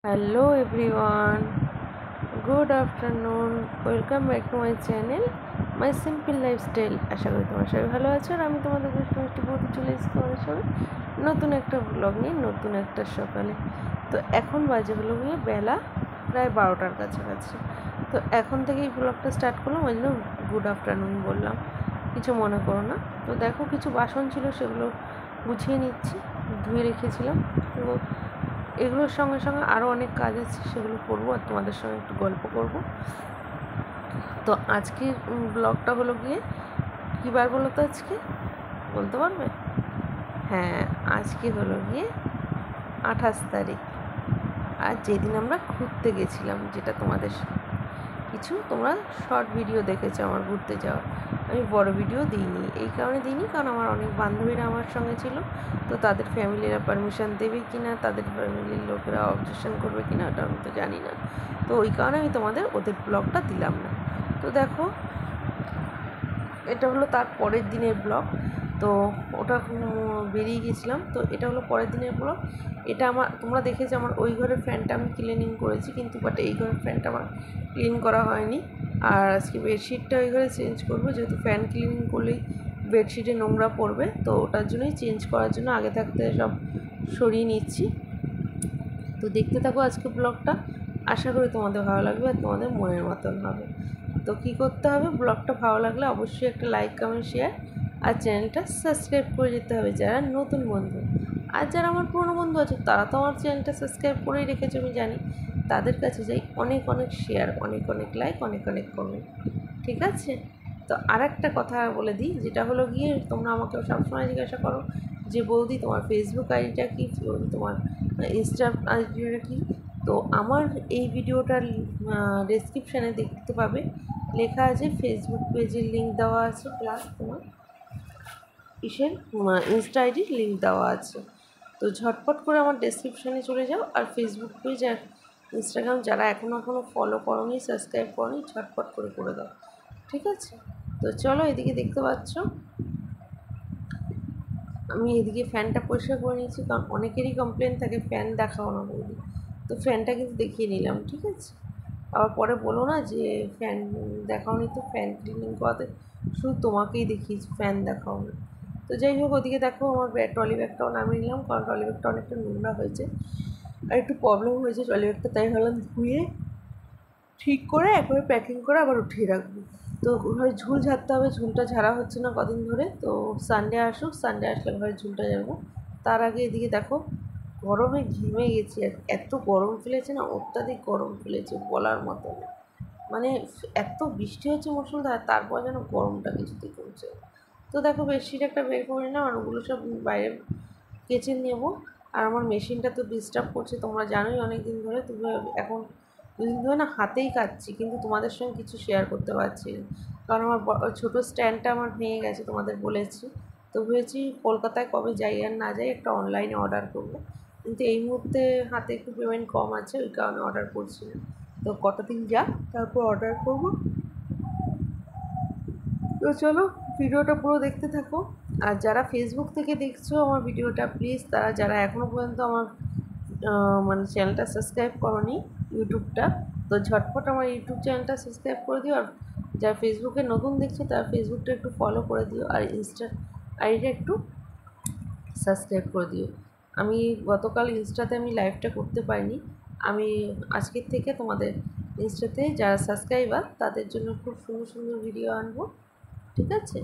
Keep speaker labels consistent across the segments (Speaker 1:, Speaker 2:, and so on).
Speaker 1: Hello everyone, good afternoon. Welcome back to my channel my simple lifestyle. আশা করি তোমার সবাই ভালো আছো। আর আমি তোমাদের দুষ্টু মিষ্টি বলতে চলে এসেছি তোমাদের সবাই নতুন একটা ব্লগ নিয়ে, নতুন একটা সকালে। তো এখন বাজে হলো গিয়ে বেলা প্রায় 12টার কাছাকাছি। তো এখন থেকেই ব্লগটা স্টার্ট করলাম, ওই জন্য গুড আফটারনুন বললাম, কিছু মনে করো না। তো দেখো কিছু বাসন ছিল, সেগুলো গুছিয়ে নিচ্ছি, ধুয়ে রেখেছিলাম। তো এগুলোর সঙ্গে সঙ্গে আরও অনেক কাজ আছে, সেগুলো করবো আর তোমাদের সঙ্গে একটু গল্প করব। তো আজকের ব্লগটা হলো গিয়ে কী বার বলো তো, আজকে বলতে পারবে? হ্যাঁ, আজকে হলো গিয়ে 28 তারিখ। আর যেদিন আমরা ঘুরতে গেছিলাম, যেটা তোমাদের কিছু তোমরা শর্ট ভিডিও দেখেছো আমার ঘুরতে যাওয়া, আমি বড় ভিডিও দিইনি। এই কারণে দিইনি কারণ আমার অনেক বান্ধবীরা আমার সঙ্গে ছিল, তো তাদের ফ্যামিলিরা পারমিশন দেবে কি না, তাদের ফ্যামিলির লোকেরা অবজেকশন করবে কি না, ওটা আমি তো জানি না। তো ওই কারণে আমি তোমাদের ওদের ব্লগটা দিলাম না। তো দেখো, এটা হলো তার পরের দিনের ব্লগ। তো ওটা বেরিয়ে গেছিলাম, তো এটা হলো পরের দিনের ব্লগ। এটা আমার, তোমরা দেখেছো আমার ওই ঘরের ফ্যানটা আমি ক্লিনিং করেছি, কিন্তু বাট এই ঘরের ফ্যানটা আমার ক্লিন করা হয়নি। আর আজকে বেডশিটটা ওই ঘরে চেঞ্জ করবো, যেহেতু ফ্যান ক্লিনিং করলেই বেডশিটে নোংরা পড়বে, তো ওটার জন্যই চেঞ্জ করার জন্য আগে থাকতে সব সরিয়ে নিচ্ছি। তো দেখতে থাকো আজকে ব্লগটা, আশা করি তোমাদের ভালো লাগবে আর তোমাদের মনের মতন হবে। তো কী করতে হবে, ব্লগটা ভালো লাগলে অবশ্যই একটা লাইক, কমেন্ট, শেয়ার আর চ্যানেলটা সাবস্ক্রাইব করে যেতে হবে যারা নতুন বন্ধু। আর যারা আমার পুরনো বন্ধু আছে তারা তো আমার চ্যানেলটা সাবস্ক্রাইব করেই রেখেছে, আমি জানি। তাদের কাছে যাই অনেক অনেক শেয়ার, অনেক অনেক লাইক, অনেক অনেক কমেন্ট, ঠিক আছে? তো আর একটা কথা বলে দিই, যেটা হলো গিয়ে তোমরা আমাকে সবসময় জিজ্ঞাসা করো যে বৌদি তোমার ফেসবুক আইডিটা কী, বৌদি তোমার ইনস্টা আইডিটা কী। তো আমার এই ভিডিওটার ডেসক্রিপশানে দেখতে পাবে, লেখা আছে ফেসবুক পেজের লিঙ্ক দেওয়া আছে, প্লাস তোমার ইনস্টা আইডির লিঙ্ক দেওয়া আছে। তো ঝটপট করে আমার ডেসক্রিপশানে চলে যাও, আর ফেসবুক পেজ আর ইনস্টাগ্রাম যারা এখনও ফলো করোনি, সাবস্ক্রাইব করোনি, ঝটপট করে করে দাও, ঠিক আছে? তো চলো, এদিকে দেখতে পাচ্ছ আমি এদিকে ফ্যানটা পরিষ্কার করে নিয়েছি, কারণ অনেকেরই কমপ্লেন থাকে ফ্যান দেখাও না বৌদি। তো ফ্যানটা কিন্তু দেখিয়ে নিলাম, ঠিক আছে? আবার পরে বলো না যে ফ্যান দেখাওনি, তো ফ্যান ক্লিনিং করাতে শুধু তোমাকেই দেখিয়েছি, ফ্যান দেখাও না। তো যাই হোক, ওদিকে দেখো আমার ট্রলি ব্যাগটাও নামিয়ে নিলাম, কারণ ট্রলি ব্যাগটা অনেকটা নোংরা হয়েছে আর একটু প্রবলেম হয়েছে ট্রলি ব্যাগটা, তাই ভাবলাম ধুয়ে ঠিক করে একবারে প্যাকিং করে আবার উঠিয়ে রাখবো। তো ঘরে ঝুল ঝাড়তে হবে, ঝুলটা ঝাড়া হচ্ছে না কদিন ধরে। তো সানডে আসুক, সানডে আসলে ঘরে ঝুলটা ঝাড়বো। তার আগে এদিকে দেখো গরমে ঘেমে গেছি, আর এত গরম ফেলেছে না, অত্যাধিক গরম ফেলেছে বলার মতো না। মানে এত বৃষ্টি হচ্ছে মুষলধার, তারপর যেন গরমটা কিছুতেই কমছে। তো দেখো বেডশিট একটা বের করে নিলাম, আর ওগুলো সব বাইরে কেচে নেবো। আর আমার মেশিনটা তো ডিস্টার্ব করছে, তোমরা জানোই অনেক দিন ধরে। তুমি এখন দুদিন ধরে না হাতেই কাটছি, কিন্তু তোমাদের সঙ্গে কিছু শেয়ার করতে পারছি না, কারণ আমার ছোটো স্ট্যান্ডটা আমার ভেঙে গেছে, তোমাদের বলেছি। তো ভেবেছি কলকাতায় কবে যাই আর না যাই একটা অনলাইনে অর্ডার করবো, কিন্তু এই মুহূর্তে হাতে একটু পেমেন্ট কম আছে, ওই কারণে অর্ডার করছি না। তো কটা দিন যাক, তারপর অর্ডার করবো। তো চলো, ভিডিওটা পুরো দেখতে থাকো। আর যারা ফেসবুক থেকে দেখছো আমার ভিডিওটা, প্লিজ তারা যারা এখনও পর্যন্ত আমার মানে চ্যানেলটা সাবস্ক্রাইব করোনি, ইউটিউবটা, তো ঝটপট আমার ইউটিউব চ্যানেলটা সাবস্ক্রাইব করে দিও। আর যারা ফেসবুকে নতুন দেখছো তারা ফেসবুকটা একটু ফলো করে দিও, আর ইনস্টা আইডিটা একটু সাবস্ক্রাইব করে দিও। আমি গতকাল ইনস্টাতে আমি লাইভটা করতে পারিনি, আমি আজকের থেকে তোমাদের ইনস্টাতে যারা সাবস্ক্রাইবার তাদের জন্য খুব সুন্দর সুন্দর ভিডিও আনবো, ঠিক আছে?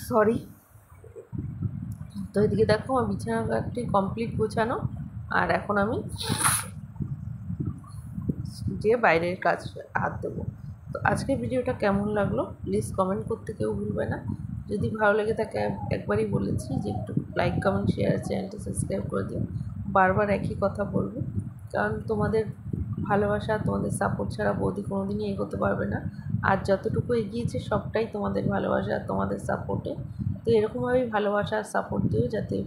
Speaker 1: সরি। তো এদিকে দেখো আমার বিছানাঘরটি কমপ্লিট গোছানো, আর এখন আমি যে বাইরের কাজ হাত দেবো। তো আজকের ভিডিওটা কেমন লাগলো প্লিজ কমেন্ট করতে কেউ ভুলবে না। যদি ভালো লেগে থাকে একবারই বলেছি যে একটু লাইক, কমেন্ট, শেয়ার, চ্যানেলটা সাবস্ক্রাইব করে দিও। বারবার একই কথা বলবো, কারণ তোমাদের ভালোবাসা, তোমাদের সাপোর্ট ছাড়া বৌদি কোনো দিনই এগোতে পারবে না। আর যতটুকু এগিয়েছে সবটাই তোমাদের ভালোবাসা আর তোমাদের সাপোর্টে। তো এরকমভাবেই ভালোবাসা আর সাপোর্ট দিও, যাতে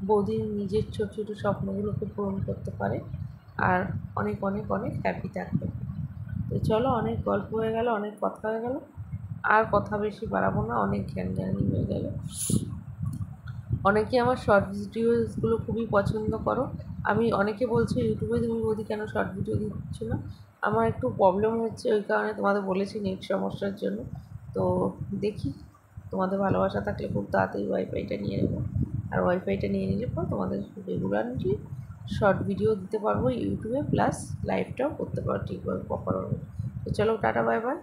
Speaker 1: বৌদির নিজের ছোটো ছোটো স্বপ্নগুলোকে পূরণ করতে পারে আর অনেক অনেক অনেক হ্যাপি থাকবে। তো চলো, অনেক গল্প হয়ে গেল, অনেক কথা হয়ে গেল, আর কথা বেশি বাড়াবো না, অনেক জ্ঞানী হয়ে গেল। অনেকে আমার শর্ট ভিডিওসগুলো খুবই পছন্দ করো, আমি অনেকে বলছে ইউটিউবে তুমি বৌদি কেন শর্ট ভিডিও দিচ্ছ না। আমার একটু প্রবলেম হচ্ছে, ওই কারণে তোমাদের বলেছি নেট সমস্যার জন্য। তো দেখি, তোমাদের ভালোবাসা থাকলে খুব তাড়াতাড়ি ওয়াইফাইটা নিয়ে নেবো। আর ওয়াইফাইটা নিয়ে নিলে পর তোমাদের রেগুলারলি শর্ট ভিডিও দিতে পারবো ইউটিউবে, প্লাস লাইভটাও করতে পারো ঠিকভাবে প্রপারভাবে। তো চলো, টাটা, বাই বাই।